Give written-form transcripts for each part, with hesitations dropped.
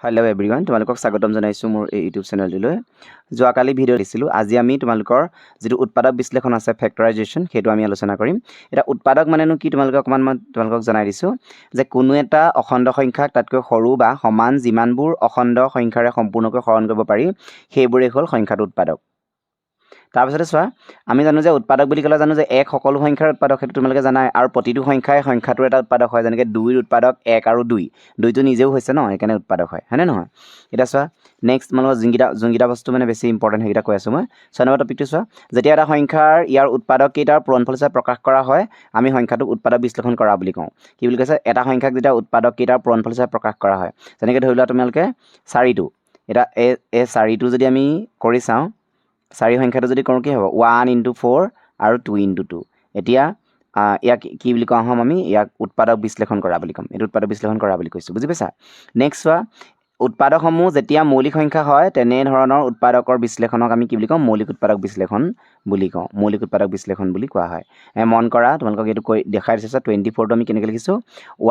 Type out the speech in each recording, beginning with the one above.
Hello' everyone, তোমালোকক স্বাগতম জনাইছোঁ মোৰ এই ইউটিউব চেনেলটোলৈ। যোৱাকালি ভিডিঅ' দিছিলোঁ, আজি আমি তোমালোকৰ যিটো উৎপাদক বিশ্লেষণ আছে ফেক্টৰাইজেশ্যন, সেইটো আমি আলোচনা কৰিম। এতিয়া উৎপাদক মানেনো কি তোমালোকক অকণমান মই তোমালোকক জনাই দিছোঁ যে কোনো এটা অখণ্ড সংখ্যাক তাতকৈ সৰু বা সমান যিমানবোৰ অখণ্ড সংখ্যাৰে সম্পূৰ্ণকৈ হৰণ কৰিব পাৰি সেইবোৰেই হ'ল সংখ্যাটো উৎপাদক। তাৰপিছতে চোৱা, আমি জানো যে উৎপাদক বুলি ক'লে জানো যে এক সকলো সংখ্যাৰ উৎপাদক, সেইটো তোমালোকে জানাই। আৰু প্ৰতিটো সংখ্যাই সংখ্যাটোৰ এটা উৎপাদক হয়, যেনেকৈ 2ৰ উৎপাদক 1 আৰু 2, 2টো নিজেও হৈছে ন, সেইকাৰণে উৎপাদক হয়, হয়নে নহয়? এতিয়া চোৱা, নেক্সট তোমালোকৰ যোনকেইটা বস্তু মানে বেছি ইম্পৰ্টেণ্ট সেইকেইটা কৈ আছোঁ মই। 6 নম্বৰ টপিকটো চোৱা, যেতিয়া এটা সংখ্যাৰ ইয়াৰ উৎপাদক কেইটাৰ পূৰণফল হিচাপে প্ৰকাশ কৰা হয় আমি সংখ্যাটোক উৎপাদক বিশ্লেষণ কৰা বুলি কওঁ। কি বুলি কৈছে? এটা সংখ্যাক যেতিয়া উৎপাদক কেইটাৰ পূৰণফল হিচাপে প্ৰকাশ কৰা হয়, যেনেকৈ ধৰি লোৱা তোমালোকে 4টো, এতিয়া এই 4টো যদি আমি কৰি চাওঁ, 4 সংখ্যাটো যদি কৰোঁ কি হ'ব? 1 × 4 আৰু 2 × 2। এতিয়া ইয়াক কি বুলি কোৱা হ'ম? আমি ইয়াক উৎপাদক বিশ্লেষণ কৰা বুলি ক'ম। এইটো উৎপাদক বিশ্লেষণ কৰা বুলি কৈছোঁ, বুজি পাইছা? নেক্সট চোৱা, উৎপাদকসমূহ যেতিয়া মৌলিক সংখ্যা হয় তেনেধৰণৰ উৎপাদকৰ বিশ্লেষণক আমি কি বুলি কওঁ? মৌলিক উৎপাদক বিশ্লেষণ বুলি কওঁ। মৌলিক উৎপাদক বিশ্লেষণ বুলি কোৱা হয়। মন কৰা, তোমালোকক এইটো দেখাই দিছোঁ। 24টো আমি কেনেকৈ লিখিছোঁ?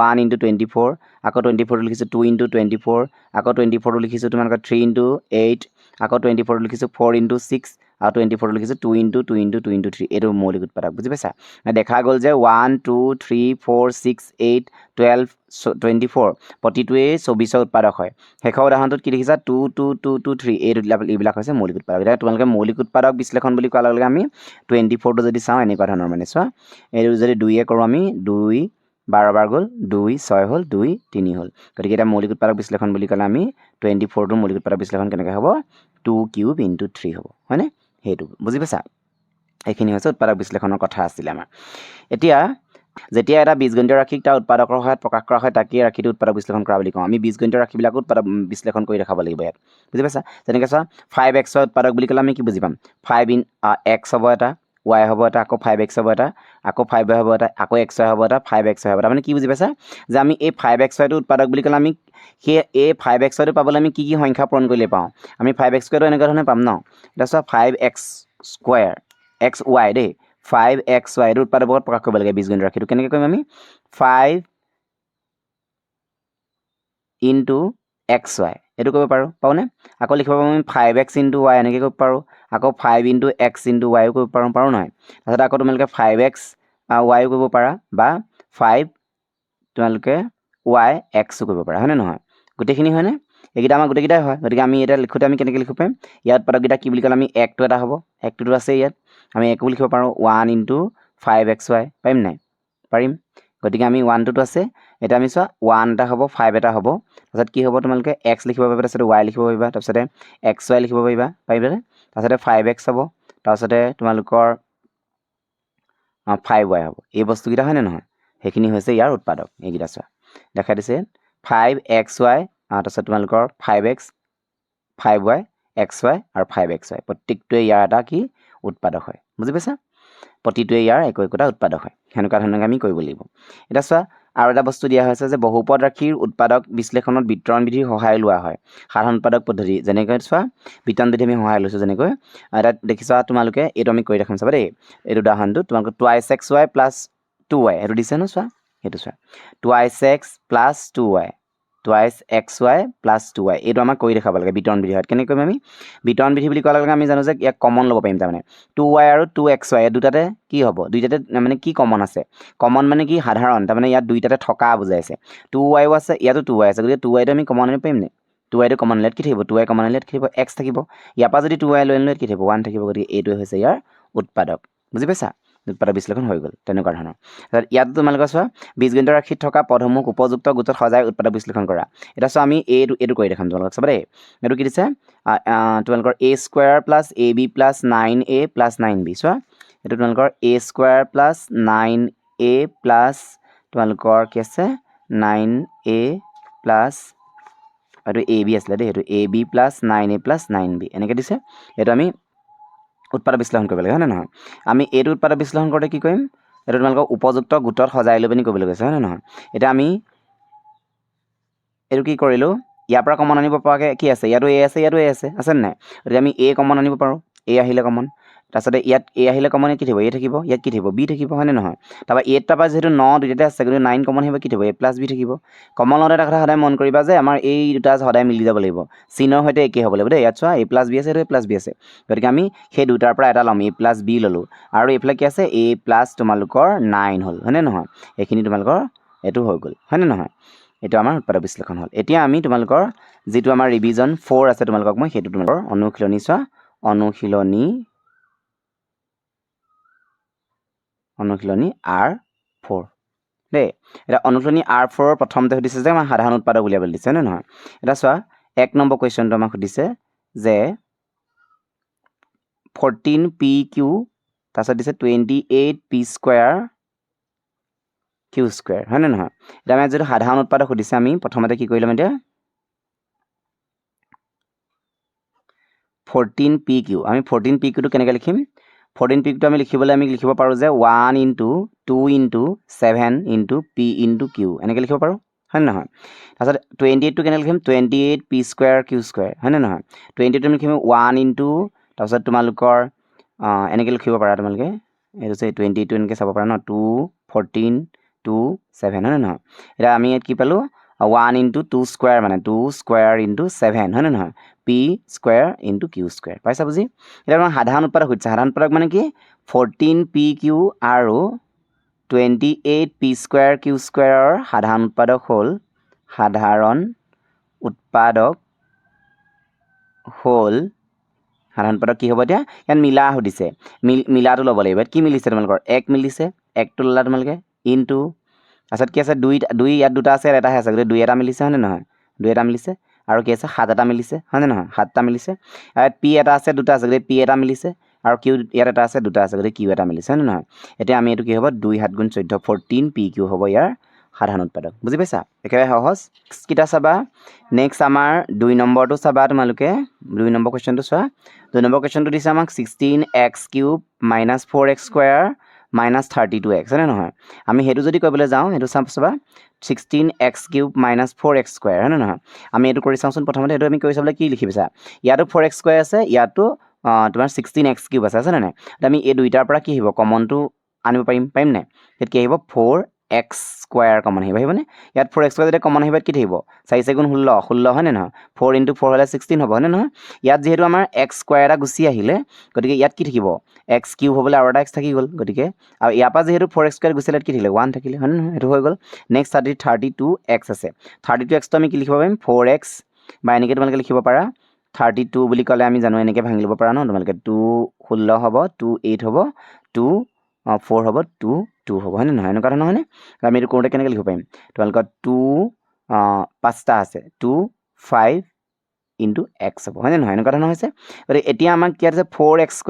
1 × 24, আকৌ 24টো লিখিছোঁ 2 × 24, আকৌ 24টো লিখিছোঁ তোমালোকৰ 3 × 8, আকৌ 24টো লিখিছোঁ 4 × 6, আৰু 24টো লিখিছোঁ 2 × 2 × 2 × 3। এইটো মৌলিক উৎপাদক, বুজি পাইছা? দেখা গ'ল যে 1 2 3 4 6 8 12 24 প্ৰতিটোৱেই 24ৰ উৎপাদক হয়। শেষৰ উদাহৰণটোত কি দেখিছা? 2 2 2 2 3, এইবিলাক হৈছে মৌলিক উৎপাদক। এতিয়া তোমালোকে মৌলিক উৎপাদক বিশ্লেষণ বুলি কোৱাৰ লগে লগে আমি 24টো যদি চাওঁ এনেকুৱা ধৰণৰ, মানে চোৱা, এইটো যদি 2 কৰোঁ আমি, 2 12 বাৰ গ'ল, 2 6 হ'ল, 2 3 হ'ল। গতিকে এতিয়া মৌলিক উৎপাদক বিশ্লেষণ বুলি ক'লে আমি 24টো মৌলিক উৎপাদক বিশ্লেষণ কেনেকৈ হ'ব? 2³ × 3 হ'ব, হয়নে? সেইটো বুজি পাইছা? এইখিনি হৈছে উৎপাদক বিশ্লেষণৰ কথা আছিলে আমাৰ। এতিয়া যেতিয়া এটা বীজগণিতীয় ৰাশিক তাৰ উৎপাদকৰ সহায়ত প্ৰকাশ কৰা হয় তাকেই ৰাশিটো উৎপাদক বিশ্লেষণ কৰা বুলি কওঁ। আমি বীজগণিতীয় ৰাশিবিলাকো উৎপাদক বিশ্লেষণ কৰি দেখাব লাগিব ইয়াত, বুজি পাইছা? যেনেকৈ চোৱা, 5x উৎপাদক বুলি ক'লে আমি কি বুজি পাম? 5x হ'ব এটা, y হ'ব এটা, আকৌ 5x হ'ব এটা, আকৌ 5y হ'ব এটা, আকৌ xy হ'ব এটা, 5xy হ'ব এটা। মানে কি বুজি পাইছা? যে আমি এই 5xyটো উৎপাদক বুলি ক'লে আমি সেই এই 5xyটো পাবলৈ আমি কি সংখ্যা পূৰণ কৰিলে পাওঁ? আমি 5x² এনেকুৱা ধৰণে পাম ন। এতিয়া চোৱা, 5x² xy দেই, 5xy এইটো উৎপাদকৰ প্ৰকাশ কৰিব লাগে বীজগণিতীয় ৰাশিটো। কেনেকৈ কৰিম আমি? 5 × xy এইটো কৰিব পাৰোঁ, পাৰোঁনে? আকৌ লিখিব পাৰোঁ আমি 5x × y, এনেকৈ কৰিব পাৰোঁ। আকৌ 5 × x × y কৰিব পাৰোঁ, নহয়? তাৰপিছত আকৌ তোমালোকে 5x y কৰিব পাৰা, বা 5 তোমালোকে y x কৰিব পাৰা, হয়নে নহয়? গোটেইখিনি হয়নে? এইকেইটা আমাৰ গোটেইকেইটাই হয়। গতিকে আমি এতিয়া লিখোঁতে আমি কেনেকৈ লিখিব পাৰিম? ইয়াৰ উৎপাদককেইটা কি বুলি ক'লে আমি 1টো এটা হ'ব, 1টোতো আছে ইয়াত, আমি 1কো লিখিব পাৰোঁ 1 × 5xy, পাৰিম নাই? পাৰিম। গতিকে আমি 1টোতো আছে, এতিয়া আমি চোৱা 1 এটা হ'ব, 5 এটা হ'ব, তাৰপিছত কি হ'ব? তোমালোকে x লিখিব পাৰিবা, তাৰপিছতে y লিখিব পাৰিবা, তাৰপিছতে xy লিখিব পাৰিবা, পাৰিবানে? তাৰপিছতে 5x হ'ব, তাৰপিছতে তোমালোকৰ 5y হ'ব। এই বস্তুকেইটা হয়নে নহয়? সেইখিনি হৈছে ইয়াৰ উৎপাদক। এইকেইটা চোৱা দেখাই দিছে, 5xy, তাৰপিছত তোমালোকৰ 5x 5y xy আৰু 5xy, প্ৰত্যেকটোৱে ইয়াৰ এটা কি উৎপাদক হয়, বুজি পাইছা? প্ৰতিটোৱে ইয়াৰ একোটা উৎপাদক হয়। সেনেকুৱা ধৰণে আমি কৰিব লাগিব। এতিয়া চোৱা, আৰু এটা বস্তু দিয়া হৈছে যে বহুপদ ৰাশিৰ উৎপাদক বিশ্লেষণত বিতৰণ বিধিৰ সহায় লোৱা হয়। সাধাৰণ উৎপাদক পদ্ধতি, যেনেকৈ চোৱা বিতৰণ বিধি আমি সহায় লৈছোঁ। যেনেকৈ তাত দেখিছা তোমালোকে, এইটো আমি কৰি দেখাম চাবা দেই। এইটো উদাহৰণটো তোমালোকে 2xy + 2y এইটো দিছে ন, চোৱা সেইটো চোৱা, 2x + 2y, 2xy + 2y, এইটো আমাক কৰি দেখাব লাগে বিতৰণ বিধি হয়। কেনেকৈ কৰিম আমি? বিতৰণ বিধি বুলি কোৱাৰ লগে লগে আমি জানো যে ইয়াক কমন ল'ব পাৰিম। তাৰমানে 2y আৰু 2xy এই দুটাতে কি হ'ব? দুইটাতে মানে কি কমন আছে? কমন মানে কি? সাধাৰণ। তাৰমানে ইয়াত দুইটাতে থকা বুজাইছে। 2y আছে, ইয়াতো 2y আছে, গতিকে 2yটো আমি কমন আনিব পাৰিম নে? 2yটো কমন আনিলে কি থাকিব? 2y কমন আনিলে কি থাকিব? x থাকিব। ইয়াৰ পৰা যদি 2y লৈ আনিলে কি থাকিব? 1 থাকিব। গতিকে এইটোৱে হৈছে ইয়াৰ উৎপাদক, বুজি পাইছা? উৎপাদক বিশ্লেষণ হৈ গ'ল, তেনেকুৱা ধৰণৰ। ইয়াত তোমালোকে চোৱা, বীজগণিতীয় ৰাশিত থকা পদসমূহ উপযুক্ত গোটত সজাই উৎপাদক বিশ্লেষণ কৰা। এতিয়া চোৱা, আমি এইটো কৰি দেখাম তোমালোকক চাবা দেই। এইটো কি দিছে? তোমালোকৰ a² + ab + 9a + 9b, চোৱা এইটো তোমালোকৰ a² + 9a + তোমালোকৰ কি আছে 9a + এইটো ab আছিলে দেই, সেইটো ab + 9a + 9b এনেকৈ দিছে। এইটো আমি উৎপাদক বিশ্লেষণ কৰিব লাগে, হয়নে নহয়? আমি এইটো উৎপাদক বিশ্লেষণ কৰোঁতে কি কৰিম? এইটো তোমালোকক উপযুক্ত গোটত সজাই লৈ পিনি কৰিবলৈ কৈছে, হয়নে নহয়? এতিয়া আমি এইটো কি কৰিলোঁ? ইয়াৰ পৰা কমন আনিব পৰাকৈ কি আছে? ইয়াতো a আছে, ইয়াতো a আছে, আছেনে নাই? গতিকে আমি a কমন আনিব পাৰোঁ, a আহিলে কমন। তাৰপিছতে ইয়াত এ আহিলে কমন কি থাকিব এ থাকিব ইয়াত কি থাকিব বি থাকিব হয়নে নহয় তাৰপৰা এ তাৰপৰা যেহেতু 9 দুইটাতে আছে গতিকে 9 কমন আহিব কি থাকিব এ প্লাছ বি থাকিব কমন লওঁতে এটা কথা সদায় মন কৰিবা যে আমাৰ এই দুটা সদায় মিলি যাব লাগিব চিনৰ সৈতে একে হ'ব লাগিব দেই ইয়াত চোৱা এ প্লাছ বি আছে এ প্লাছ বি আছে গতিকে আমি সেই দুটাৰ পৰা এটা ল'ম এ প্লাছ বি ল'লোঁ আৰু এইফালে কি আছে এ প্লাছ তোমালোকৰ 9 হ'ল হয়নে নহয় এইখিনি তোমালোকৰ এইটো হৈ গ'ল হয়নে নহয় এইটো আমাৰ উৎপাদক বিশ্লেষণ হ'ল এতিয়া আমি তোমালোকৰ যিটো আমাৰ ৰিভিজন 4 আছে তোমালোকক মই সেইটো তোমালোকৰ অনুশীলনী চোৱা অনুশীলনী R4 দেই এটা অনুশীলনী R4 প্ৰথমতে সুধিছে যে আমাৰ সাধাৰণ উৎপাদক উলিয়াবলৈ দিছে হয়নে নহয় এটা চোৱা 1 নম্বৰ কুৱেশ্যনটো আমাক সুধিছে যে 14pq তাৰপিছত দিছে 28p স্কোয়াৰ q স্কোয়াৰ হয়নে নহয় এতিয়া আমি যদি সাধাৰণ উৎপাদক সুধিছে আমি প্ৰথমতে কি কৰিলাম এতিয়া 14pq আমি 14pq টো কেনেকৈ লিখিম 14pq টো আমি লিখিব পাৰোঁ যে 1 into 2 into 7 into p into q এনেকৈ লিখিব পাৰোঁ হয়নে নহয় তাৰপিছত 28 টো কেনেকৈ লিখিম 28p স্কোয়াৰ q স্কোয়াৰ হয়নে নহয় 28 টো লিখিম 1 into তাৰপিছত তোমালোকৰ এনেকৈ লিখিব পাৰা তোমালোকে এইটো যে 28 টো এনেকৈ চাব পাৰা ন 2 14 2 7 হয়নে নহয় এতিয়া আমি ইয়াত কি পালোঁ 1 into 2 স্কোয়াৰ মানে 2 স্কোয়াৰ into 7 হয়নে নহয় p square into q square পাইছা বুজি এতিয়া আমাৰ সাধাৰণ উৎপাদক সুধিছে সাধাৰণ উৎপাদক মানে কি 14pq আৰু 28p স্কোয়াৰ q স্কোয়াৰৰ সাধাৰণ উৎপাদক হ'ল সাধাৰণ উৎপাদক কি হ'ব এতিয়া ইয়াত মিলা সুধিছে মিলাটো ল'ব লাগিব কি মিলিছে তোমালোকৰ 1 মিলিছে 1টো ল'লা তোমালোকে ইনটু তাৰপিছত কি আছে 2 ইয়াত দুটা আছে এটাহে আছে গতিকে 2 এটা মিলিছে হয়নে নহয় 2 এটা মিলিছে আৰু কি আছে 7 এটা মিলিছে হয়নে নহয় 7টা মিলিছে ইয়াত পি এটা আছে দুটা আছে গতিকে পি এটা মিলিছে আৰু কিউ ইয়াত এটা আছে দুটা আছে গতিকে কিউ এটা মিলিছে হয়নে নহয় এতিয়া আমি এইটো কি হ'ব 2 7 গুণ 14 14pq হ'ব ইয়াৰ সাধাৰণ উৎপাদক বুজি পাইছা একেবাৰে সহজ কিটা চাবা নেক্সট আমাৰ 2 নম্বৰটো চাবা তোমালোকে 2 নম্বৰ কুৱেশ্যনটো চোৱা 2 নম্বৰ কুৱেশ্যনটো দিছে আমাক 16x³ - 4x² - 32x হয়নে নহয় আমি সেইটো যদি কৰিবলৈ যাওঁ সেইটো চাবা 16x³ - 4x² হয়নে নহয় আমি এইটো কৰি চাওঁচোন প্ৰথমতে এইটো আমি কৰি চাবলৈ কি লিখিছা ইয়াতো 4x² আছে ইয়াতো তোমাৰ 16x³ আছে নে নাই আমি এই দুইটাৰ পৰা কি আহিব কমনটো আনিব পাৰিম নাই ইয়াত কি আহিব 4x² কমন আহিবনে ইয়াত 4x² যেতিয়া কমন আহিব কি থাকিব 4 4 গুণ 16 হয়নে নহয় 4 into 4 হ'লে 16 হ'ব হয়নে নহয় ইয়াত যিহেতু আমাৰ x² এটা গুচি আহিলে গতিকে ইয়াত কি থাকিব x³ হ'বলৈ আৰু এটা x থাকি গ'ল গতিকে আৰু ইয়াৰ পৰা যিহেতু 4x² গুচিলে কি থাকিলে 1 থাকিলে হয়নে নহয় সেইটো হৈ গ'ল নেক্সট 32x আছে 32x টো আমি কি লিখিব পাৰিম 4x বা এনেকৈ তোমালোকে লিখিব পাৰা 32 বুলি ক'লে আমি জানো এনেকৈ ভাঙি ল'ব পাৰা ন তোমালোকে 2 16 হ'ব 2 8 হ'ব 2 4 হ'ব 2 2 হ'ব হয়নে নহয় এনেকুৱা ধৰণৰ হয়নে আমি এইটো কৰোঁতে কেনেকৈ লিখিব পাৰিম তোমালোকৰ 2 5টা আছে 2 5 into x হ'ব হয়নে নহয় এনেকুৱা ধৰণৰ হৈছে গতিকে এতিয়া আমাক কি আছে 4x²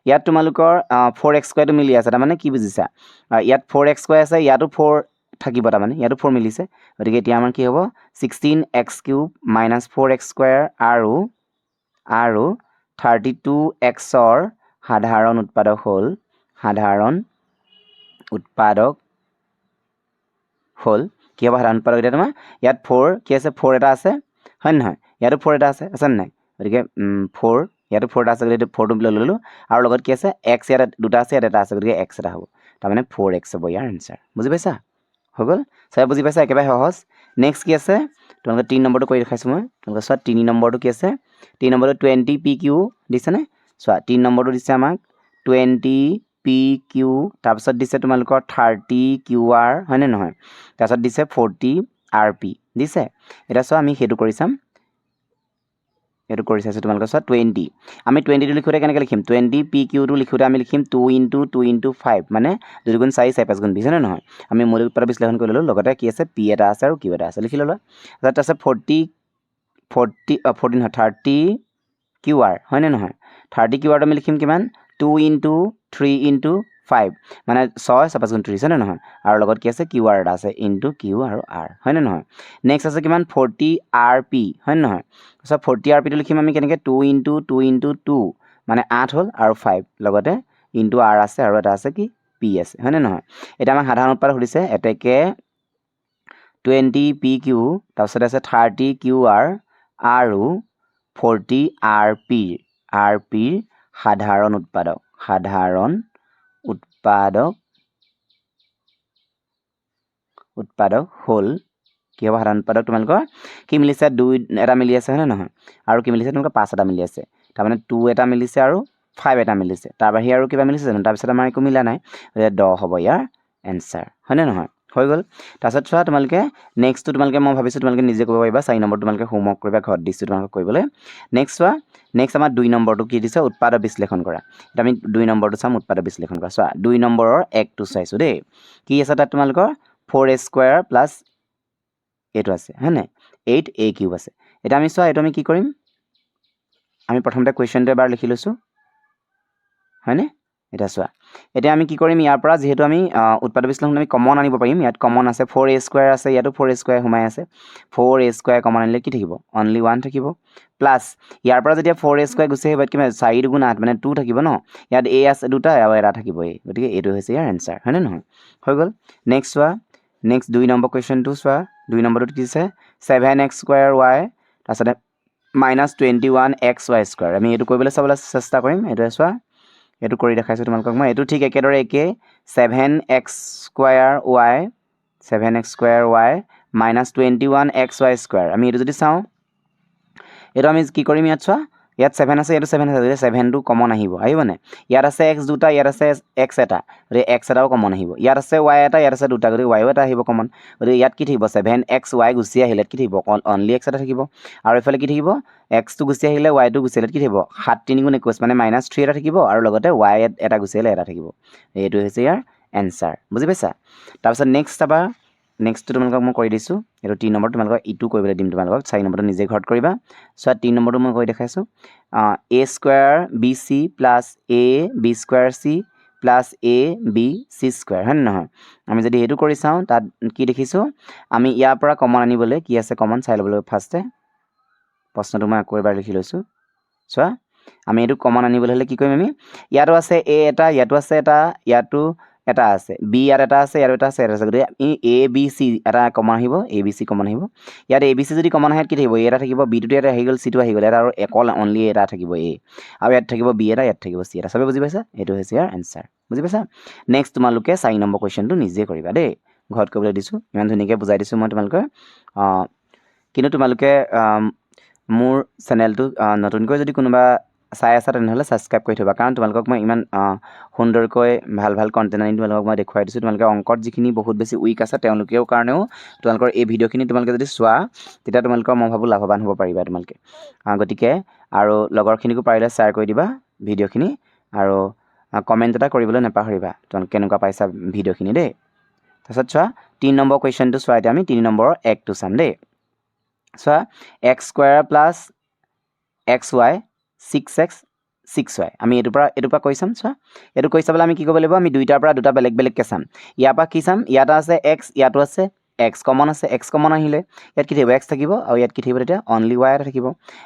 ইয়াত তোমালোকৰ 4x² টো মিলি আছে তাৰমানে কি বুজিছা ইয়াত 4x² আছে ইয়াতো 4 থাকিব তাৰমানে ইয়াতো 4 মিলিছে গতিকে এতিয়া আমাৰ কি হ'ব 16x³ - 4x² আৰু 32xৰ সাধাৰণ উৎপাদক হ'ল কি হ'ব সাধাৰণ উৎপাদক এতিয়া তোমাৰ ইয়াত 4 কি আছে 4 এটা আছে হয় নহয় ইয়াতো 4 এটা আছে নাই গতিকে 4 ইয়াতো 4 এটা আছে গতিকে 4টো লৈ ল'লোঁ আৰু লগত কি আছে x ইয়াত দুটা আছে ইয়াত এটা আছে গতিকে x এটা হ'ব তাৰমানে 4x হ'ব ইয়াৰ এনচাৰ বুজি পাইছা হৈ গ'ল চাই বুজি পাইছা একেবাৰে সহজ নেক্সট কি আছে তোমালোকে 3 নম্বৰটো কৰি দেখাইছোঁ মই তোমালোকে চোৱা 3 নম্বৰটো কি আছে 3 নম্বৰটো 20pq দিছেনে চোৱা 3 নম্বৰটো দিছে আমাক 20pq তাৰপিছত দিছে তোমালোকৰ 30qr হয়নে নহয় তাৰপিছত দিছে 40rp দিছে এতিয়া চোৱা আমি সেইটো কৰি চাম এইটো কৰি চাইছোঁ তোমালোকে চোৱা 20 আমি 20টো লিখোঁতে কেনেকৈ লিখিম 20pq টো লিখোঁতে আমি লিখিম 2 into 2 into 5 মানে 2 গুণ 4 4 5 গুণ 20 হয়নে নহয় আমি মৌলিক উৎপাদক বিশ্লেষণ কৰি ল'লোঁ লগতে কি আছে p এটা আছে আৰু q এটা আছে লিখি ল'লোঁ তাৰপিছত 30qr হয়নে নহয় 30qr আমি লিখিম কিমান 2 into 3 into 5 মানে 6 5 গুণ 30 হয়নে নহয় আৰু লগত কি আছে qr এটা আছে ইনটু q আৰু r হয়নে নহয় নেক্সট আছে কিমান 40rp হয়নে নহয় তাৰপিছত 40rp টো লিখিম আমি কেনেকৈ 2 into 2 into 2 মানে 8 হ'ল আৰু 5 লগতে ইনটু r আছে আৰু এটা আছে কি p আছে হয়নে নহয় এতিয়া আমাক সাধাৰণ উৎপাদক সুধিছে এতেকে 20pq তাৰপিছত আছে 30qr আৰু 40rp সাধাৰণ সাধাৰণ উৎপাদক হ'ল কি হ'ব সাধাৰণ উৎপাদক তোমালোকৰ কি মিলিছে 2 এটা মিলি আছে হয়নে নহয় আৰু কি মিলিছে তোমালোকৰ 5 এটা মিলি আছে তাৰমানে 2 এটা মিলিছে আৰু 5 এটা মিলিছে তাৰ বাহিৰে আৰু কিবা মিলিছে জানো তাৰপিছত আমাৰ একো মিলা নাই 10 হ'ব ইয়াৰ এনসাৰ হয়নে নহয় হৈ গ'ল তাৰপিছত চোৱা তোমালোকে নেক্সটটো তোমালোকে মই ভাবিছোঁ তোমালোকে নিজে কৰিব পাৰিবা 4 নম্বৰ তোমালোকে হোমৱৰ্ক কৰিবা ঘৰত দিছোঁ তোমালোকক কৰিবলৈ নেক্সট চোৱা নেক্সট আমাৰ 2 নম্বৰটো কি দিছে উৎপাদক বিশ্লেষণ কৰা এটা আমি 2 নম্বৰটো চাম উৎপাদক বিশ্লেষণ কৰা চোৱা 2 নম্বৰৰ 1টো চাইছোঁ দেই কি আছে তাত তোমালোকৰ 4a² প্লাছ এইটো আছে হয়নে 8a³ আছে এটা আমি চোৱা এইটো আমি কি কৰিম আমি প্ৰথমতে কুৱেশ্যনটো এবাৰ লিখি লৈছোঁ হয়নে এটা চোৱা এতিয়া আমি কি কৰিম ইয়াৰ পৰা যেহেতু আমি উৎপাদক বিশ্লেষণ আমি কমন আনিব পাৰিম ইয়াত কমন আছে 4a² আছে ইয়াতো 4a² সোমাই আছে 4a² কমন আনিলে কি থাকিব অনলি 1 থাকিব প্লাছ ইয়াৰ পৰা যেতিয়া 4a² গুচি আহিব কিমান 4 দুগুণ 8 মানে 2 থাকিব ন ইয়াত a আছে দুটা আৰু এটা থাকিব এই গতিকে এইটো হৈছে ইয়াৰ এনসাৰ হয়নে নহয় হৈ গ'ল নেক্সট চোৱা নেক্সট 2 নম্বৰ কুৱেশ্যনটো চোৱা 2 নম্বৰটোত কি আছে 7x² তাৰপিছতে -21xy² আমি এইটো কৰিবলৈ চাবলৈ চেষ্টা কৰিম এইটো চোৱা এইটো কৰি দেখাইছোঁ তোমালোকক মই এইটো ঠিক একেদৰে একে 7x² -21xy² আমি এইটো যদি চাওঁ এইটো আমি কি কৰিম ইয়াত চোৱা ইয়াত 7 আছে ইয়াতো 7 আছে গতিকে 7টো কমন আহিবনে ইয়াত আছে x দুটা ইয়াত আছে x এটা গতিকে x এটাও কমন আহিব ইয়াত আছে y এটা ইয়াত আছে দুটা গতিকে y এটা আহিব কমন গতিকে ইয়াত কি থাকিব 7xy গুচি আহিলে কি থাকিব অনলি x এটা থাকিব আৰু এফালে কি থাকিব x টো গুচি আহিলে y টো গুচি আহিলে কি থাকিব 7 3 গুণ 21 মানে -3 এটা থাকিব আৰু লগতে y এটা গুচি আহিলে এটা থাকিব এইটো হৈছে ইয়াৰ এনসাৰ বুজি পাইছা তাৰপিছত নেক্সট চাবা নেক্সটটো তোমালোকক মই কৰি দিছোঁ এইটো 3 নম্বৰ তোমালোকক ইটো কৰিবলৈ দিম তোমালোকক 4 নম্বৰটো নিজে ঘৰত কৰিবা চোৱা 3 নম্বৰটো মই কৰি দেখাইছোঁ a²bc plus ab²c plus abc² হয়নে নহয় আমি যদি এইটো কৰি চাওঁ তাত কি দেখিছোঁ আমি ইয়াৰ পৰা কমন আনিবলৈ কি আছে কমন চাই ল'বলৈ ফাৰ্ষ্টে প্ৰশ্নটো মই আকৌ এবাৰ লিখি লৈছোঁ চোৱা আমি এইটো কমন আনিবলৈ হ'লে কি কৰিম আমি ইয়াতো আছে a এটা ইয়াতো আছে এটা ইয়াতো এটা আছে b ইয়াত এটা আছে ইয়াত এটা আছে গতিকে a b c এটা কমন আহিব a b c কমন আহিব ইয়াত a b c যদি কমন আহে কি থাকিব a এটা থাকিব b টো ইয়াত আহি গ'ল c টো আহি গ'ল ইয়াত আৰু অকল অনলি এটা থাকিব a আৰু ইয়াত থাকিব b এটা ইয়াত থাকিব c এটা সবে বুজি পাইছা এইটো হৈছে ইয়াৰ এনসাৰ বুজি পাইছা নেক্সট তোমালোকে 4 নম্বৰ কুৱেশ্যনটো নিজে কৰিবা দেই ঘৰত কৰিবলৈ দিছোঁ ইমান ধুনীয়াকৈ বুজাই দিছোঁ মই তোমালোকে কিন্তু তোমালোকে মোৰ চেনেলটো নতুনকৈ যদি কোনোবা চাই আছা তেনেহ'লে ছাবস্ক্ৰাইব কৰি থবা কাৰণ তোমালোকক মই ইমান সুন্দৰকৈ ভাল কণ্টেণ্ট আনি তোমালোকক মই দেখুৱাই দিছোঁ তোমালোকে অংকত যিখিনি বহুত বেছি উইক আছে তেওঁলোকেও কাৰণেও তোমালোকৰ এই ভিডিঅ'খিনি তোমালোকে যদি চোৱা তেতিয়া তোমালোকৰ মই ভাবোঁ লাভৱান হ'ব পাৰিবা তোমালোকে গতিকে আৰু লগৰখিনিকো পাৰিলে শ্বেয়াৰ কৰি দিবা ভিডিঅ'খিনি আৰু কমেণ্ট এটা কৰিবলৈ নাপাহৰিবা তোমালোকে কেনেকুৱা পাইছা ভিডিঅ'খিনি দেই তাৰপিছত চোৱা 3 নম্বৰ কুৱেশ্যনটো চোৱা এতিয়া আমি 3 নম্বৰৰ 1টো চাম দেই চোৱা x² plus xy 6x 6y আমি এইটোৰ পৰা কৈ চাম চোৱা এইটো কৈ চাবলৈ আমি কি কৰিব লাগিব আমি দুইটাৰ পৰা দুটা বেলেগকৈ চাম ইয়াৰ পৰা কি চাম ইয়াত আছে x ইয়াতো আছে x কমন আছে x কমন আহিলে ইয়াত কি থাকিব x থাকিব আৰু ইয়াত কি থাকিব তেতিয়া অনলি y এটা থাকিব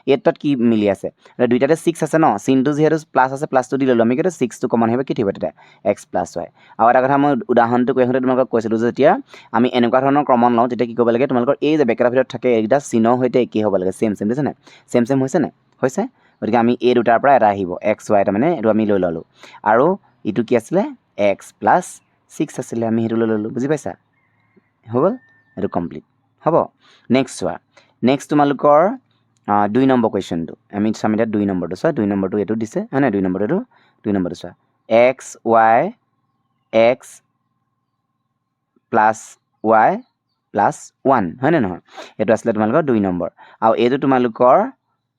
ইয়াত কি মিলি আছে দুইটাতে 6 আছে ন চিনটো যিহেতু প্লাছ আছে প্লাছটো দি ল'লোঁ আমি কিন্তু 6টো কমন আহিব কি থাকিব তেতিয়া x প্লাছ y আৰু এটা কথা মই উদাহৰণটো কৈ আহোঁতে তোমালোকক কৈছিলোঁ যে যেতিয়া আমি এনেকুৱা ধৰণৰ কমন লওঁ তেতিয়া কি কৰিব লাগে তোমালোকৰ এই যে বেকেটাৰ ভিতৰত থাকে এইকেইটা চিনৰ সৈতে একেই হ'ব লাগে ছেম বুজিছে নাই ছেম হৈছে নাই হৈছে গতিকে আমি এই দুটাৰ পৰা এটা আহিব এক্স ৱাই তাৰমানে এইটো আমি লৈ ল'লোঁ আৰু ইটো কি আছিলে এক্স প্লাছ 6 আছিলে আমি সেইটো লৈ ল'লোঁ বুজি পাইছা হৈ গ'ল এইটো কমপ্লিট হ'ব নেক্সট চোৱা নেক্সট তোমালোকৰ 2 নম্বৰ কুৱেশ্যনটো আমি চাম এতিয়া 2 নম্বৰটো চোৱা 2 নম্বৰটো এইটো দিছে হয় নাই 2 নম্বৰটো চোৱা x Y X plus Y plus 1 হয়নে নহয় এইটো আছিলে তোমালোকৰ 2 নম্বৰ আৰু এইটো তোমালোকৰ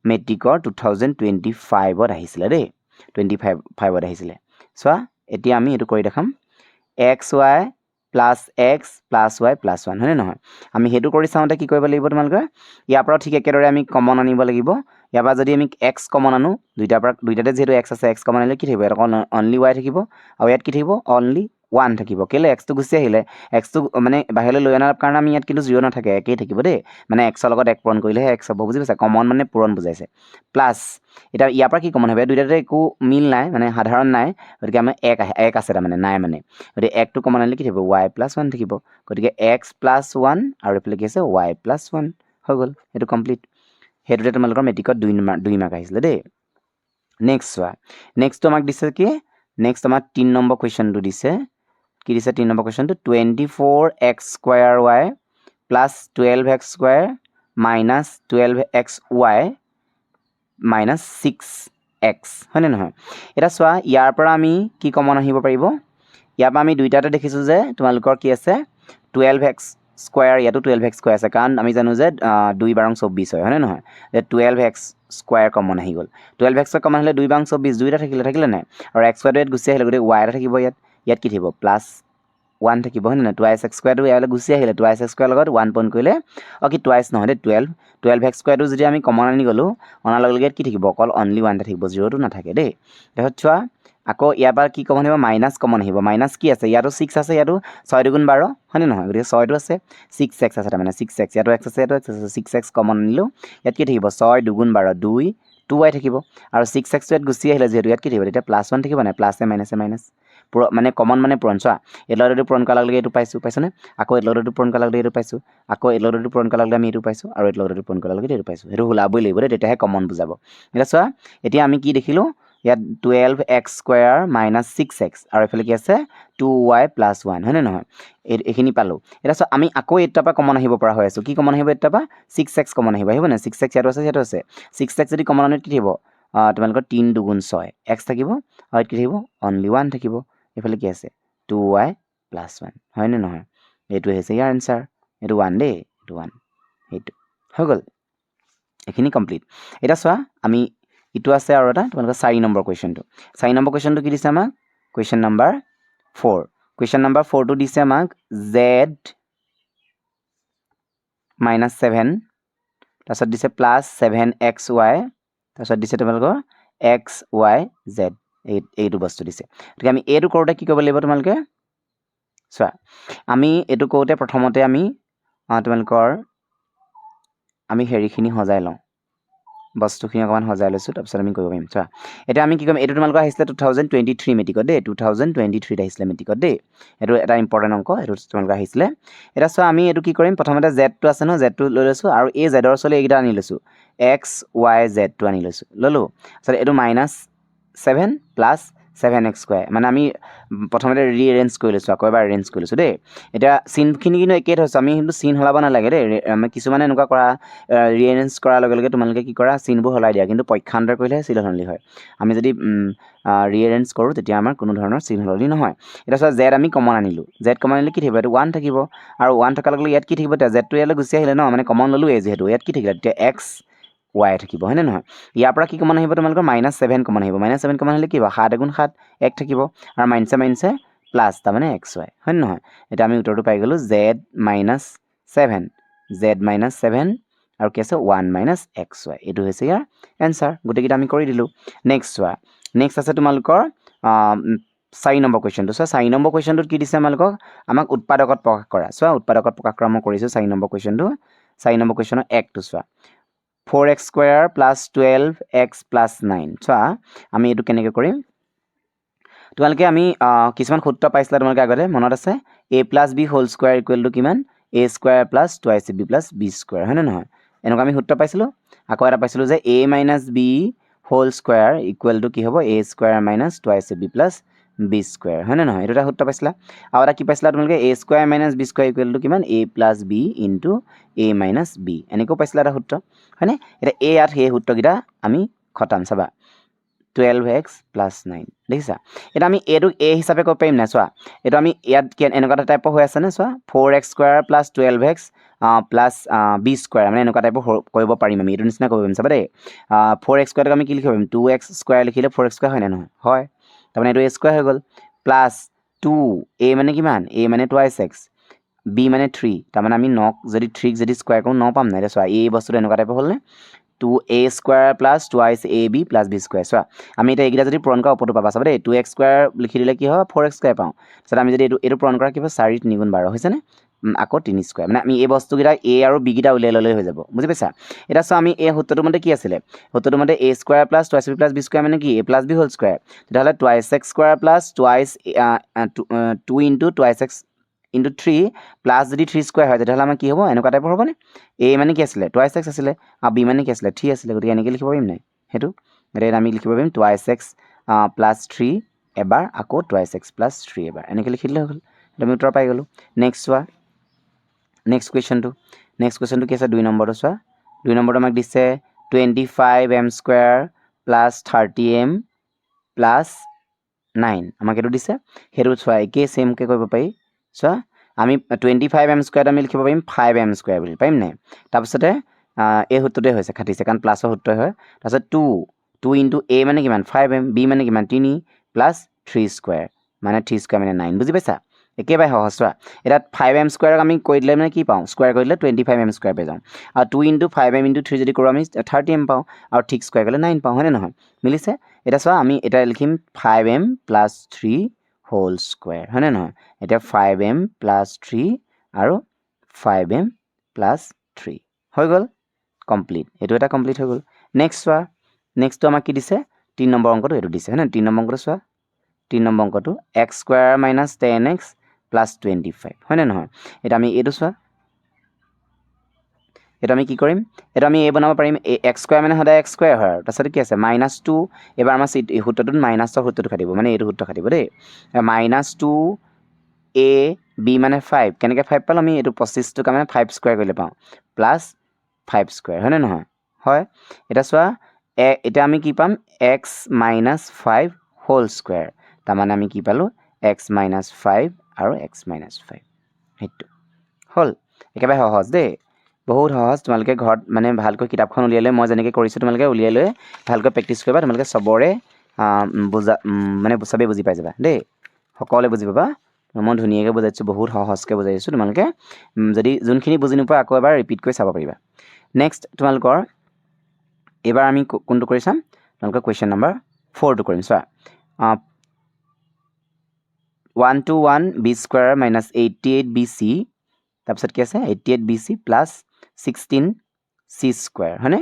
মেট্ৰিকৰ 2025ত আহিছিলে দেই 25ত আহিছিলে চোৱা এতিয়া আমি এইটো কৰি দেখাম x Y plus x plus Y plus 1 হয়নে নহয় আমি সেইটো কৰি চাওঁতে কি কৰিব লাগিব তোমালোকে ইয়াৰ পৰা ঠিক একেদৰে আমি কমন আনিব লাগিব ইয়াৰ পৰা যদি আমি এক্স কমন আনো দুইটাতে যিহেতু এক্স আছে এক্স কমন আনিলে কি থাকিব ইয়াত অনলি ৱাই থাকিব আৰু ইয়াত কি থাকিব অনলি 1 থাকিব কেলৈ এক্সটো গুচি আহিলে এক্সটো মানে বাহিৰলৈ লৈ অনাৰ কাৰণে আমি ইয়াত কিন্তু 0 নাথাকে একেই থাকিব দেই মানে এক্সৰ লগত 1 পূৰণ কৰিলেহে এক্স হ'ব বুজি পাইছা কমন মানে পূৰণ বুজাইছে প্লাছ এতিয়া ইয়াৰ পৰা কি কমন হ'ব দুইটাতে একো মিল নাই মানে সাধাৰণ নাই গতিকে আমাৰ 1 আছে তাৰমানে নাই মানে গতিকে 1টো কমন আনিলে কি থাকিব ৱাই প্লাছ 1 থাকিব গতিকে এক্স প্লাছ 1 আৰু এইফালে কি আছে ৱাই প্লাছ 1 হৈ গ'ল সেইটো কমপ্লিট সেইটোতে তোমালোকৰ মেট্ৰিকত 2 মাৰ্ক আহিছিলে দেই নেক্সট চোৱা নেক্সটটো আমাক দিছে কি নেক্সট আমাৰ 3 নম্বৰ কুৱেশ্যনটো দিছে কি দিছে 3 নম্বৰ কুৱেশ্যনটো 24x² plus 12x² minus 12xy minus 6x হয়নে নহয় এটা চোৱা ইয়াৰ পৰা আমি কি কমন আহিব পাৰিব ইয়াৰ পৰা আমি দুইটাতে দেখিছোঁ যে তোমালোকৰ কি আছে 12x² ইয়াতো 12x² আছে কাৰণ আমি জানো যে 2 বাৰং 24 হয় হয়নে নহয় যে 12x² কমন আহি গ'ল 12x কমন আহিলে 2 বাৰং 24 দুইটা থাকিলে নাই আৰু x² ইয়াত গুচি আহিলে গতিকে y এটা থাকিব ইয়াত কি থাকিব প্লাছ 1 থাকিব হয় নহয় 2x² ইয়ালৈ গুচি আহিলে 2x² লগত 1 পইণ্ট কৰিলে কি টুৱাইছ নহয় দেই 12x² যদি আমি কমন আনি গ'লোঁ অনাৰ লগে লগে কি থাকিব অকল অনলি 1 থাকিব 0টো নাথাকে দেই তাৰপিছত চোৱা আকৌ ইয়াৰ পৰা কি কমন আহিব মাইনাছ কমন আহিব মাইনাছ কি আছে ইয়াতো 6 আছে ইয়াতো 6 2 12 হয়নে নহয় গতিকে 6টো আছে 6x আছে তাৰমানে 6x ইয়াতো x আছে ইয়াতো x আছে 6x কমন আনিলোঁ ইয়াত কি থাকিব 6 2 12 2y থাকিব আৰু 6x ইয়াত গুচি আহিলে যিহেতু ইয়াত কি থাকিব তেতিয়া প্লাছ 1 থাকিব নাই প্লাছে মাইনাছে মাইনাছ মানে কমন মানে পূৰণ চোৱা এইটো লগতে পূৰণ কৰাৰ লগে লগে এইটো পাইছোনে আকৌ এইটো লগতে পূৰণ কৰাৰ লগে এইটো পাইছোঁ আকৌ এইটো লগতে পূৰণ কৰাৰ লগে আমি এইটো পাইছোঁ আৰু এইটো লগতে পূৰণ কৰাৰ লগে এইটো পাইছোঁ সেইটো ওলাবই লাগিব দেই তেতিয়াহে কমন বুজাব এতিয়া চোৱা এতিয়া আমি কি দেখিলোঁ ইয়াত 12x² মাইনাছ 6x আৰু এইফালে কি আছে 2y প্লাছ 1 হয়নে নহয় এইখিনি পালোঁ এতিয়া চোৱা আমি আকৌ এইটাৰ পৰা কমন আহিব পৰা হৈ আছোঁ কি কমন আহিব এইটাৰ পৰা 6x কমন আহিব নে 6x ইয়াতো আছে 6x যদি কমন আনে কি থাকিব তোমালোকৰ 3 2 6 x থাকিব আৰু কি থাকিব অনলি 1 থাকিব এইফালে কি আছে 2y প্লাছ 1 হয়নে নহয় এইটো হৈছে ইয়াৰ এনচাৰ এইটো 1 দেই এইটো 1 সেইটো হৈ গ'ল এইখিনি কমপ্লিট এতিয়া চোৱা আমি ইটো আছে আৰু এটা তোমালোকৰ 4 নম্বৰ কুৱেশ্যনটো 4 নম্বৰ কুৱেশ্যনটো কি দিছে আমাক কুৱেশ্যন নম্বৰ 4 টো দিছে আমাক z মাইনাছ 7 তাৰপিছত দিছে প্লাছ 7xy তাৰপিছত দিছে তোমালোকৰ xyz এইটো বস্তু দিছে গতিকে আমি এইটো কৰোঁতে কি কৰিব লাগিব তোমালোকে চোৱা আমি এইটো কৰোঁতে প্ৰথমতে আমি তোমালোকৰ আমি হেৰিখিনি সজাই লওঁ বস্তুখিনি অকণমান সজাই লৈছোঁ তাৰপিছত আমি কৰিব পাৰিম চোৱা এতিয়া আমি কি কৰিম এইটো তোমালোকৰ আহিছিলে 2023 মেট্ৰিকত দেই 2023 আহিছিলে মেট্ৰিকত দেই এইটো এটা ইম্পৰ্টেণ্ট অংক এইটো তোমালোকৰ আহিছিলে এতিয়া চোৱা আমি এইটো কি কৰিম প্ৰথমতে জেডটো আছে ন জেডটো লৈ লৈছোঁ আৰু এই জেডৰ ওচৰলৈ এইকেইটা আনি লৈছোঁ xyzটো আনি লৈছোঁ ল'লোঁ তাৰপিছত এইটো মাইনাছ 7 প্লাছ 7x² মানে আমি প্ৰথমতে ৰিএৰেঞ্জ কৰি লৈছোঁ আকৌ এবাৰ এৰেঞ্জ কৰি লৈছোঁ দেই এতিয়া চিনখিনি কিন্তু একেই থৈছোঁ আমি কিন্তু চিন সলাব নালাগে দেই কিছুমানে এনেকুৱা কৰা ৰিএৰেঞ্জ কৰাৰ লগে লগে তোমালোকে কি কৰা চিনবোৰ সলাই দিয়া কিন্তু পক্ষান্তৰ কৰিলেহে চিন সলনি হয় আমি যদি ৰিএৰেঞ্জ কৰোঁ তেতিয়া আমাৰ কোনো ধৰণৰ চিন সলনি নহয় এতিয়া চোৱা জেড আমি কমন আনিলোঁ জেড কমন আনিলে কি থাকিব এইটো 1 থাকিব আৰু 1 থকাৰ লগে লগে ইয়াত কি থাকিব এতিয়া জেডটো ইয়ালৈ গুচি আহিলে ন মানে কমন ল'লোৱে যিহেতু ইয়াত কি থাকিলে তেতিয়া xy থাকিব হয়নে নহয় ইয়াৰ পৰা কি কমন আহিব তোমালোকৰ মাইনাছ 7 কমন আহিব মাইনাছ 7 কমন আহিলে কি হ'ব 7 × 7 1 থাকিব আৰু মাইনাছে প্লাছ তাৰমানে xy হয়নে নহয় এতিয়া আমি উত্তৰটো পাই গ'লোঁ z মাইনাছ 7 আৰু কি আছে 1 - xy এইটো হৈছে ইয়াৰ এনচাৰ গোটেইকেইটা আমি কৰি দিলোঁ নেক্সট চোৱা নেক্সট আছে তোমালোকৰ 4 নম্বৰ কুৱেশ্যনটো চোৱা 4 নম্বৰ কুৱেশ্যনটোত কি দিছে আমাক উৎপাদকত প্ৰকাশ কৰা চোৱা উৎপাদকত প্ৰকাশ কৰা মই কৰিছোঁ 4 নম্বৰ কুৱেশ্যনটো 4 নম্বৰ কুৱেশ্যনৰ 1টো চোৱা 4x² প্লাছ 12x প্লাছ 9 চোৱা আমি এইটো কেনেকৈ কৰিম তোমালোকে আমি কিছুমান সূত্ৰ পাইছিলা তোমালোকে আগতে মনত আছে a + b whole square equal to কিমান a² plus 2ac b plus b² হয়নে নহয় এনেকুৱা আমি সূত্ৰ পাইছিলোঁ আকৌ এটা পাইছিলোঁ যে a - b whole square equal to কি হ'ব a² minus 2ac b plus b² হয়নে নহয় এইটো এটা সূত্ৰ পাইছিলা আৰু এটা কি পাইছিলা তোমালোকে a² - b² ইকুৱেল টু কিমান a + b into a - b এনেকৈও পাইছিলা এটা সূত্ৰ হয়নে এতিয়া ইয়াত সেই সূত্ৰকেইটা আমি খটাম চাবা 12x প্লাছ 9 দেখিছা এতিয়া আমি এইটো a হিচাপে কৰিব পাৰিম নাই চোৱা এইটো আমি ইয়াত এনেকুৱা এটা টাইপৰ হৈ আছে নে চোৱা 4x² plus 12x plus b² মানে এনেকুৱা টাইপৰ কৰিব পাৰিম আমি এইটো নিচিনা কৰিব পাৰিম চাবা দেই 4x² আমি কি লিখিব পাৰিম 2x² লিখিলে 4x² হয় নে নহয় হয় তাৰমানে এইটো a² হৈ গ'ল প্লাছ 2a মানে কিমান a মানে 2x b মানে 3 তাৰমানে আমি 9 যদি 3 যদি স্কোৱাৰ কৰোঁ 9 পাম নাই এতিয়া চোৱা এই বস্তুটো এনেকুৱা টাইপৰ হ'লনে 2a² plus 2ac plus b² চোৱা আমি এতিয়া এইকেইটা যদি পূৰণ কৰা ওপৰটো পাবা চাবা দেই 2x² লিখি দিলে কি হয় 4x² পাওঁ তাৰপিছত আমি যদি এইটো পূৰণ কৰা কি হ'ব 4 × 3 = 12 হৈছেনে আকৌ 3² মানে আমি এই বস্তুকেইটা a আৰু b কেইটা উলিয়াই ল'লেই হৈ যাব বুজি পাইছা এতিয়া চোৱা আমি এই সূত্ৰটো মতে কি আছিলে সূত্ৰটো মতে a² plus 2ac plus b² মানে কি a + b হোল স্কোৱাৰ তেতিয়াহ'লে 2x² plus 2 into 2x into 3 plus যদি 3² হয় তেতিয়াহ'লে আমাৰ কি হ'ব এনেকুৱা টাইপৰ হ'বনে a মানে কি আছিলে 2x আছিলে আৰু b মানে কি আছিলে 3 আছিলে গতিকে এনেকৈ লিখিব পাৰিম নাই সেইটো গতিকে আমি লিখিব পাৰিম 2x প্লাছ 3 এবাৰ আকৌ টুৱাইছ এক্স প্লাছ 3 এবাৰ এনেকৈ লিখিলে হৈ গ'ল এটা আমি উত্তৰ পাই গ'লোঁ নেক্সট চোৱা নেক্সট কুৱেশ্যনটো কি আছে 2 নম্বৰটো চোৱা 2 নম্বৰটো আমাক দিছে 25m² প্লাছ 30m প্লাছ 9 আমাক এইটো দিছে সেইটো চোৱা একেই সেমকৈ কৰিব পাৰি চোৱা আমি 25m² আমি লিখিব পাৰিম 5m² বুলি পাৰিম নাই তাৰপিছতে এই সূত্ৰটোৱে হৈছে খাটিছে কাৰণ প্লাছৰ সূত্ৰই হয় তাৰপিছত 2 ইনটু a মানে কিমান 5m b মানে কিমান 3 প্লাছ 3² মানে 3² মানে 9 বুজি পাইছা একেবাৰে সহজ চোৱা এটা 5m² আমি কৈ দিলে মানে কি পাওঁ স্কোৱাৰ কৰি দিলে 25m² পাই যাওঁ আৰু 2 ইনটু 5m ইনটু 3 যদি কৰোঁ আমি 30m পাওঁ আৰু ঠিক স্কোৱাৰ কৰিলে 9 পাওঁ হয়নে নহয় মিলিছে এটা চোৱা আমি এটা লিখিম 5m প্লাছ 3 হোল স্কোৱাৰ হয়নে নহয় এতিয়া 5m প্লাছ 3 আৰু 5m প্লাছ 3 হৈ গ'ল কমপ্লিট এইটো এটা কমপ্লিট হৈ গ'ল নেক্সট চোৱা নেক্সটটো আমাক কি দিছে 3 নম্বৰ অংকটো এইটো দিছে হয়নে 3 নম্বৰ অংকটো চোৱা 3 নম্বৰ অংকটো x² minus 10x plus 25 হয়নে নহয় এটা আমি এইটো চোৱা এটা আমি কি কৰিম এটা আমি বনাব পাৰিম x² মানে সদায় x² হয় আৰু তাৰপিছত কি আছে -2 এবাৰ আমাৰ সূত্ৰটোত মাইনাছৰ সূত্ৰটো খাটিব মানে এইটো সূত্ৰ খাটিব দেই -2 a b মানে 5 কেনেকৈ 5 পালোঁ আমি এইটো 25টোক মানে 5² কৰিলে পাওঁ প্লাছ 5² হয়নে নহয় হয় এটা চোৱা এতিয়া আমি কি পাম x - 5 হোল স্কোৱাৰ তাৰমানে আমি কি পালোঁ x - 5 আৰু x - 5 সেইটো হ'ল একেবাৰে সহজ দেই বহুত সহজ তোমালোকে ঘৰত মানে ভালকৈ কিতাপখন উলিয়াই লৈ মই যেনেকৈ কৰিছোঁ তোমালোকে উলিয়াই লৈ ভালকৈ প্ৰেক্টিছ কৰিবা তোমালোকে চবৰে মানে চবেই বুজি পাই যাবা দেই সকলোৱে বুজি পাবা মই ধুনীয়াকৈ বুজাইছোঁ বহুত সহজকৈ বুজাইছোঁ তোমালোকে যদি যোনখিনি বুজি নোপোৱা আকৌ এবাৰ ৰিপিট কৰি চাব পাৰিবা নেক্সট তোমালোকৰ এইবাৰ আমি কোনটো কৰি চাম তোমালোকৰ কুৱেশ্যন নম্বৰ 4টো কৰিম চোৱা 1 to 1 b² minus 88bc তাৰপিছত কি আছে 88bc প্লাছ 16c² হয়নে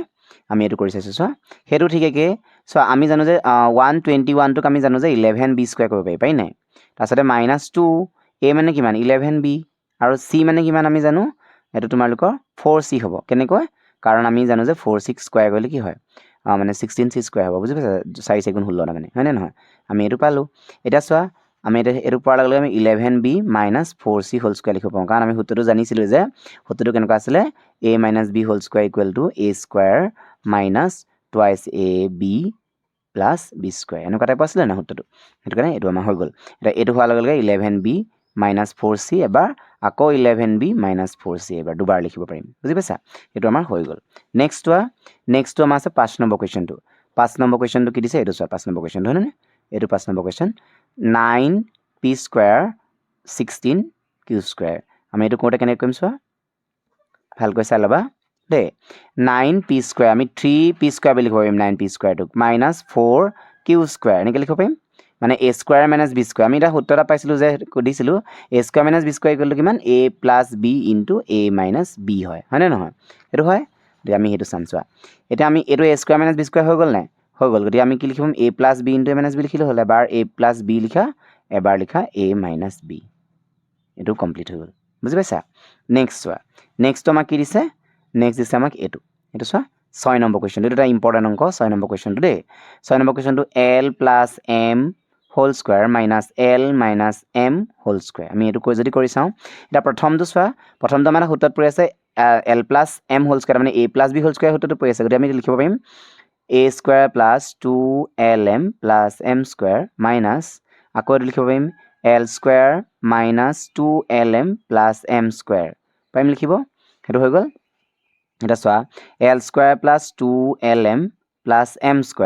আমি এইটো কৰি চাইছোঁ চোৱা সেইটো ঠিক একে চোৱা আমি জানো যে 121টোক আমি জানো যে 11b² কৰিব পাৰি নাই তাৰপিছতে -2 a মানে কিমান 11b আৰু c মানে কিমান আমি জানো এইটো তোমালোকৰ 4c হ'ব কেনেকৈ কাৰণ আমি জানো যে 4c² কৰিলে কি হয় মানে 16c² হ'ব বুজি পাইছা 4 4 16 মানে হয়নে নহয় আমি এইটো পালোঁ এতিয়া চোৱা আমি এইটো পোৱাৰ লগে লগে আমি 11b minus 4c whole square লিখিব পাৰোঁ কাৰণ আমি সূত্ৰটো জানিছিলোঁ যে সূত্ৰটো কেনেকুৱা আছিলে a minus b whole square equal to a² minus twice ab plus b² এনেকুৱা টাইপ আছিলে না সূত্ৰটো সেইটো কাৰণে এইটো আমাৰ হৈ গ'ল এতিয়া এইটো হোৱাৰ লগে লগে 11b minus 4c এবাৰ আকৌ 11b minus 4c এবাৰ দুবাৰ লিখিব পাৰিম বুজি পাইছা এইটো আমাৰ হৈ গ'ল নেক্সটটো আমাৰ আছে 5 নম্বৰ কুৱেশ্যনটো 5 নম্বৰ কুৱেশ্যনটো কি দিছে এইটো চোৱা 5 নম্বৰ কুৱেশ্যনটো হয়নে এইটো 5 নম্বৰ কুৱেশ্যন 9p² 16q² আমি এইটো কৰোঁতে কেনেকৈ কৰিম চোৱা ভালকৈ চাই ল'বা দেই 9p² আমি 3p² বুলি লিখিব পাৰিম 9p²টোক -4q² এনেকৈ লিখিব পাৰিম মানে a² minus b² আমি এটা সূত্ৰ এটা পাইছিলোঁ যে দিছিলোঁ a² minus b² equal to কিমান a plus b into a minus b হয়নে নহয় সেইটো হয় আমি সেইটো চাম চোৱা এতিয়া আমি এইটো a² minus b² হৈ গ'ল নাই হৈ গ'ল গতিকে আমি কি লিখিম a plus b into a minus b লিখিলোঁ হ'ল এবাৰ a plus b লিখা এবাৰ লিখা a minus b এইটো কমপ্লিট হৈ গ'ল বুজি পাইছা নেক্সট চোৱা নেক্সটটো আমাক কি দিছে নেক্সট দিছে আমাক এইটো চোৱা 6 নম্বৰ কুৱেশ্যনটো এইটো এটা ইম্পৰ্টেণ্ট অংক 6 নম্বৰ কুৱেশ্যনটো দেই 6 নম্বৰ কুৱেশ্যনটো l plus m whole square minus l minus m whole square আমি এইটো যদি কৰি চাওঁ এতিয়া প্ৰথমটো চোৱা প্ৰথমটো আমাৰ সূত্ৰত পৰি আছে l plus m whole square মানে a plus b whole square সূত্ৰটো পৰি আছে গতিকে আমি লিখিব পাৰিম a² plus 2lm plus m² minus আকৌ এইটো লিখিব পাৰিম l² minus 2lm plus m² পাৰিম লিখিব সেইটো হৈ গ'ল এটা চোৱা l² plus 2lm plus m²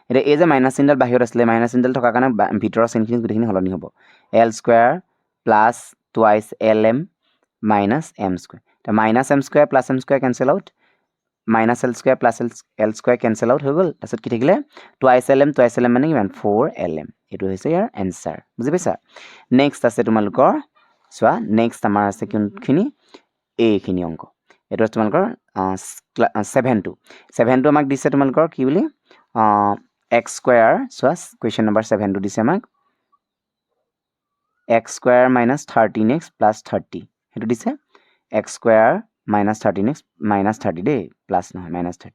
এতিয়া এই যে মাইনাছ চিনডাল বাহিৰত আছিলে মাইনাছ চিনডাল থকাৰ কাৰণে ভিতৰৰ চিনখিনি গোটেইখিনি সলনি হ'ব l² plus twice lm minus m² এতিয়া minus m² plus m² cancel out minus l² plus l² cancel out হৈ গ'ল তাৰপিছত কি থাকিলে twice lm মানে কিমান 4lm এইটো হৈছে ইয়াৰ এনচাৰ বুজি পাইছা নেক্সট আছে তোমালোকৰ চোৱা নেক্সট আমাৰ আছে কোনখিনি এইখিনি অংক এইটো আছে তোমালোকৰ 7টো আমাক দিছে তোমালোকৰ কি বুলি x² চোৱা কুৱেশ্যন নম্বৰ 7টো দিছে আমাক x² minus 13x plus 30 সেইটো দিছে x² minus 13x minus 30 দেই প্লাছ নহয় minus 30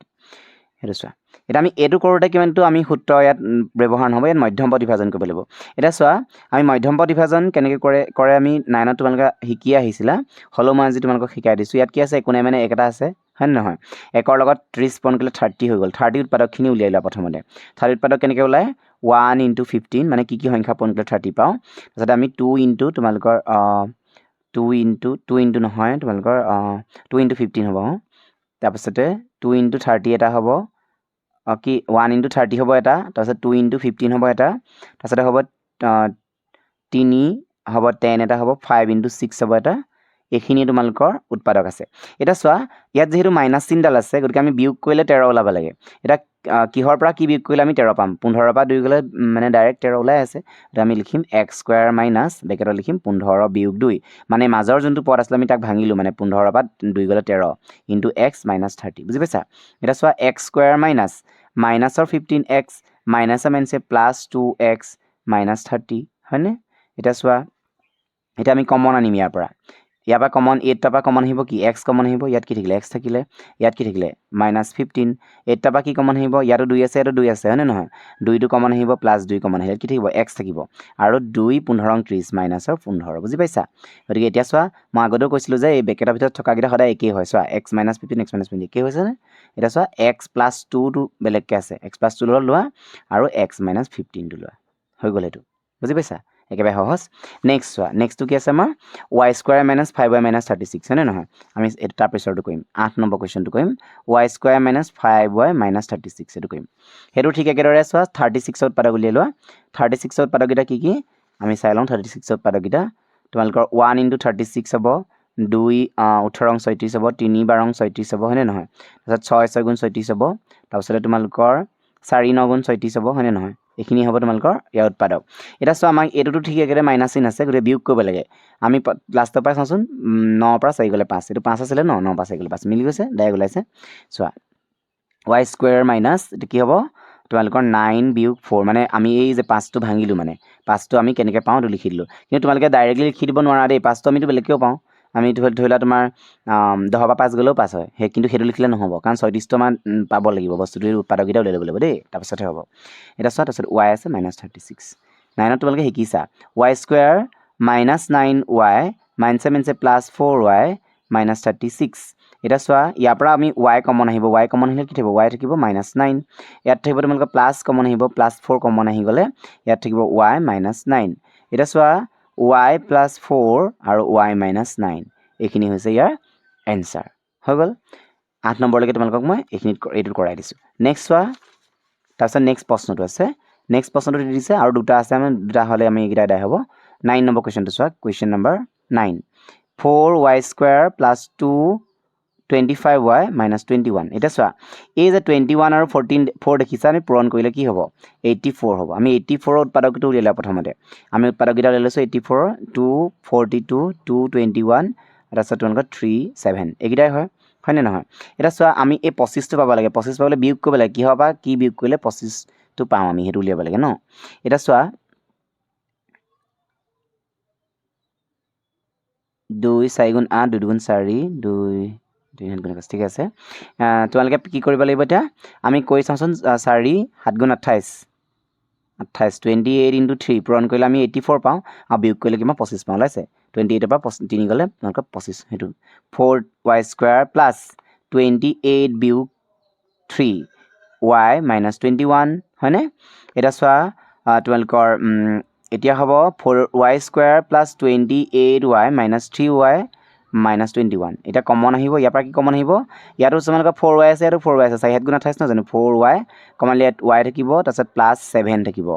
সেইটো চোৱা এটা আমি এইটো কৰোঁতে কিমানটো আমি সূত্ৰ ইয়াত ব্যৱহাৰ নহ'ব ইয়াত মধ্যম পদ বিভাজন কৰিব লাগিব এতিয়া চোৱা আমি মধ্যম পদ বিভাজন কেনেকৈ কৰে আমি 9ত তোমালোকে শিকি আহিছিলা হ'লেও মই আজি তোমালোকক শিকাই দিছোঁ ইয়াত কি আছে একো নাই মানে এক এটা আছে হয় নহয় একৰ লগত 30 পূৰণ কৰিলে 30 হৈ গ'ল 30 উৎপাদকখিনি উলিয়াই লোৱা প্ৰথমতে 30 উৎপাদক কেনেকৈ ওলায় 1 × 15 মানে কি সংখ্যা পূৰণ কৰিলে 30 পাওঁ তাৰপিছতে আমি 2 × তোমালোকৰ 2 × নহয় তোমালোকৰ 2 × 15 হ'ব তাৰপিছতে 2 × 30 এটা হ'ব কি 1 × 30 হ'ব এটা তাৰপিছত 2 × 15 হ'ব এটা তাৰপিছতে হ'ব 3 হ'ব 10 এটা হ'ব 5 × 6 হ'ব এটা এইখিনি তোমালোকৰ উৎপাদক আছে এতিয়া চোৱা ইয়াত যেহেতু মাইনাছ চিনডাল আছে গতিকে আমি বিয়োগ কৰিলে 13 ওলাব লাগে এটা কিহৰ পৰা কি বিয়োগ কৰিলে আমি 13 পাম 15 পৰা 2 গ'লে মানে ডাইৰেক্ট 13 ওলাই আছে এতিয়া আমি লিখিম x² মাইনাছ ব্ৰেকেটত লিখিম 15 বিয়োগ 2 মানে মাজৰ যোনটো পদ আছিলে আমি তাক ভাঙিলোঁ মানে 15 পৰা 2 গ'লে 13 × x - 30 বুজি পাইছা এতিয়া চোৱা x² মাইনাছ মাইনাছৰ 15x মাইনাছে মাইনাছে প্লাছ 2x মাইনাছ 30 হয়নে এতিয়া চোৱা এতিয়া আমি কমন আনিম ইয়াৰ পৰা কমন 8টাৰ পৰা কমন আহিব কি x কমন আহিব ইয়াত কি থাকিলে x থাকিলে ইয়াত কি থাকিলে -15 8টাৰ পৰা কি কমন আহিব ইয়াতো 2 আছে ইয়াতো 2 আছে হয়নে নহয় 2টো কমন আহিব প্লাছ 2 কমন আহিলে কি থাকিব x থাকিব আৰু 2 15 30 মাইনাছৰ 15 বুজি পাইছা গতিকে এতিয়া চোৱা মই আগতেও কৈছিলোঁ যে এই ব্ৰেকেটৰ ভিতৰত থকাকেইটা সদায় একেই হয় চোৱা x - 15 x - 15 একেই হৈছেনে এতিয়া চোৱা x + 2টো বেলেগকৈ আছে x + 2 লোৱা আৰু x - 15টো লোৱা হৈ গ'ল এইটো বুজি পাইছা একেবাৰে সহজ নেক্সট চোৱা নেক্সটটো কি আছে আমাৰ y² - 5y - 36 হয়নে নহয় আমি এইটো তাৰ পিছৰটো কৰিম 8 নম্বৰ কুৱেশ্যনটো কৰিম y² - 5y - 36 এইটো কৰিম সেইটো ঠিক একেদৰে চোৱা 36ৰ উৎপাদক উলিয়াই লোৱা 36ৰ উৎপাদককেইটা কি কি আমি চাই লওঁ 36ৰ উৎপাদককেইটা তোমালোকৰ 1 × 36 হ'ব 2 18 × 36 হ'ব 3 12 × 36 হ'ব হয়নে নহয় তাৰপিছত 6 6 × 36 হ'ব তাৰপিছতে তোমালোকৰ 4 9 × 36 হ'ব হয়নে নহয় এইখিনি হ'ব তোমালোকৰ ইয়াৰ উৎপাদক এতিয়া চোৱা আমাক এইটোতো ঠিক একেদৰে মাইনাছ চিন আছে গতিকে বিয়োগ কৰিব লাগে আমি লাষ্টৰ পৰা চাওঁচোন 9 পৰা 4 গ'লে 5 এইটো 5 আছিলে 9 পৰা 4 গ'লে 5 মিলি গৈছে ডাইৰেক্ট ওলাইছে চোৱা y² - এইটো কি হ'ব তোমালোকৰ 9 বিয়োগ 4 মানে আমি এই যে 5টো ভাঙিলোঁ মানে 5টো আমি কেনেকৈ পাওঁ এইটো লিখি দিলোঁ কিন্তু তোমালোকে ডাইৰেক্টলি লিখি দিব নোৱাৰা দেই 5টো আমিতো বেলেগকৈও পাওঁ আমি ধৰি লোৱা তোমাৰ 10 পৰা 5 গ'লেও 5 হয় কিন্তু সেইটো লিখিলে নহ'ব কাৰণ 36টো আমাৰ পাব লাগিব বস্তুটোৰ উৎপাদককেইটা উলিয়াই ল'ব লাগিব দেই তাৰপিছতহে হ'ব এতিয়া চোৱা তাৰপিছত y আছে -36 9ত তোমালোকে শিকিছা y² - 9y মাইনাছে মাইনাছে +4y - 36 এতিয়া চোৱা ইয়াৰ পৰা আমি y কমন আহিব y কমন আহিলে কি থাকিব y থাকিব -9 ইয়াত থাকিব তোমালোকৰ প্লাছ কমন আহিব +4 কমন আহি গ'লে ইয়াত থাকিব y -9 এতিয়া চোৱা y + 4 আৰু y - 9 এইখিনি হৈছে ইয়াৰ এনচাৰ হৈ গ'ল 8 নম্বৰলৈকে তোমালোকক মই এইটোত কৰাই দিছোঁ নেক্সট চোৱা তাৰপিছত নেক্সট প্ৰশ্নটো আছে নেক্সট প্ৰশ্নটো দি দিছে আৰু দুটা আছে আমি দুটা হ'লে আমি এইকেইটা এদাই হ'ব 9 নম্বৰ কুৱেশ্যনটো চোৱা কুৱেশ্যন নম্বৰ 9 4y² + 225y - 21 এতিয়া চোৱা এই যে 21 আৰু 4 দেখিছা আমি পূৰণ কৰিলে কি হ'ব 84 হ'ব আমি 84ৰ উৎপাদকটো উলিয়াই লোৱা প্ৰথমতে আমি উৎপাদককেইটা উলিয়াই লৈছোঁ 84 242 221 তাৰপিছত তোমালোকৰ 37 এইকেইটাই হয়নে নহয় এতিয়া চোৱা আমি এই 25টো পাব লাগে 25 পাবলৈ বিয়োগ কৰিব লাগে কিহৰ পৰা কি বিয়োগ কৰিলে 25টো পাওঁ আমি সেইটো উলিয়াব লাগে ন এতিয়া চোৱা 2 4 × 8 2 2 4 2 ঠিক আছে তোমালোকে কি কৰিব লাগিব এতিয়া আমি কৈ চাওঁচোন 4 7 × 28 28 × 3 পূৰণ কৰিলে আমি 84 পাওঁ আৰু বিয়োগ কৰিলে কিমান 25 পাওঁ ওলাইছে 28ৰ পৰা 3 গ'লে তোমালোকৰ 25 সেইটো 4y² + 28 বিয়োগ 3y - 21 হয়নে এতিয়া চোৱা তোমালোকৰ এতিয়া হ'ব 4y² + 28y - 3y - 21 এতিয়া কমন আহিব ইয়াৰ পৰা কি কমন আহিব ইয়াতো তোমালোকৰ 4y আছে ইয়াতো 4y আছে 4 7 × 28 নহয় জানো 4y কমন ইয়াত y থাকিব তাৰপিছত +7 থাকিব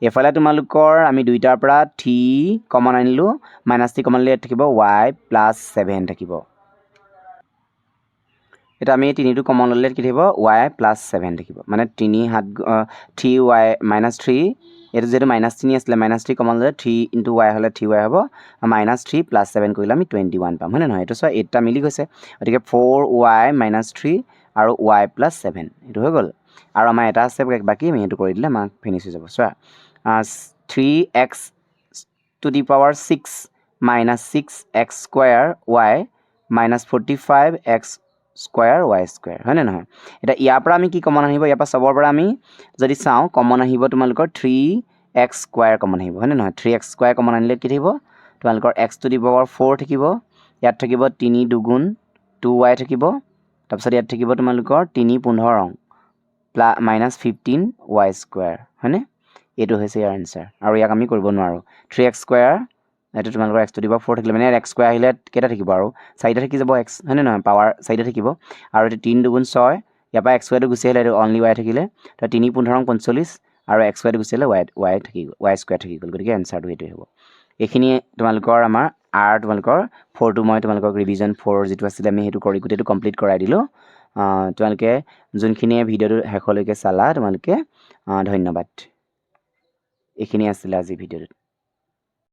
এইফালে তোমালোকৰ আমি দুইটাৰ পৰা 3 কমন আনিলোঁ -3 কমন ইয়াত থাকিব y +7 থাকিব এটা আমি 3টো কমন ল'লে কি থাকিব y +7 থাকিব মানে 3 7 3y - 3 এইটো যেহেতু -3 আছিলে -3 কমন ল'লে 3 × y হ'লে 3y হ'ব -3 +7 কৰিলে আমি 21 পাম হয়নে নহয় এইটো চোৱা 8টা মিলি গৈছে গতিকে 4y - 3 আৰু y +7 এইটো হৈ গ'ল আৰু আমাৰ এটা আছে বাকী আমি এইটো কৰি দিলে আমাক ফিনিছ হৈ যাব চোৱা 3x to the power 6 - 6x² y - 45x square y square হয়নে নহয় এটা ইয়াৰ পৰা আমি কি কমন আহিব ইয়াৰ পৰা সবৰ পৰা আমি যদি চাওঁ কমন আহিব তোমালোকৰ 3x স্কোয়াৰ কমন আহিব হয়নে নহয় 3x স্কোয়াৰ কমন আনিলে কি থাকিব তোমালোকৰ x টু দি পাৱাৰ 4 থাকিব ইয়াত থাকিব 3 দুগুণ 2y থাকিব তাৰপিছত ইয়াত থাকিব তোমালোকৰ 3 15 প্লাস মাইনাস 15y স্কোয়াৰ হয়নে এইটো হৈছে ইয়াৰ আনসাৰ আৰু ইয়াক আমি কৰিব নোৱাৰো 3x স্কোয়াৰ এইটো তোমালোকৰ x টু দি পাৱাৰ 4 থাকিলে মানে x স্কোয়াৰ আহিলে কেটা থাকিব আৰু 4টা থাকি যাব x হয়নে নহয় পাৱাৰ 4টা থাকিব আৰু এটা 3 দুগুণ 6 ইয়াৰ পৰা x স্কোয়াৰটো গুচি আহিলে এইটো অনলি y থাকিলে তো 3 15 45 আৰু x স্কোয়াৰটো গুচি আহিলে y থাকি গ'ল y স্কোয়াৰ থাকি গ'ল গতিকে আনসাৰটো এইটোই হ'ব এইখিনি তোমালোকৰ আমাৰ r তোমালোকৰ 4 টো মই তোমালোকক ৰিভিজন 4 যেটো আছিল আমি হেতু কৰি গুটেটো কমপ্লিট কৰাই দিলো তোমালোকে যোনখিনি ভিডিওটো হেকলৈকে চালা তোমালোকে ধন্যবাদ এইখিনি আছিল আজি ভিডিওটো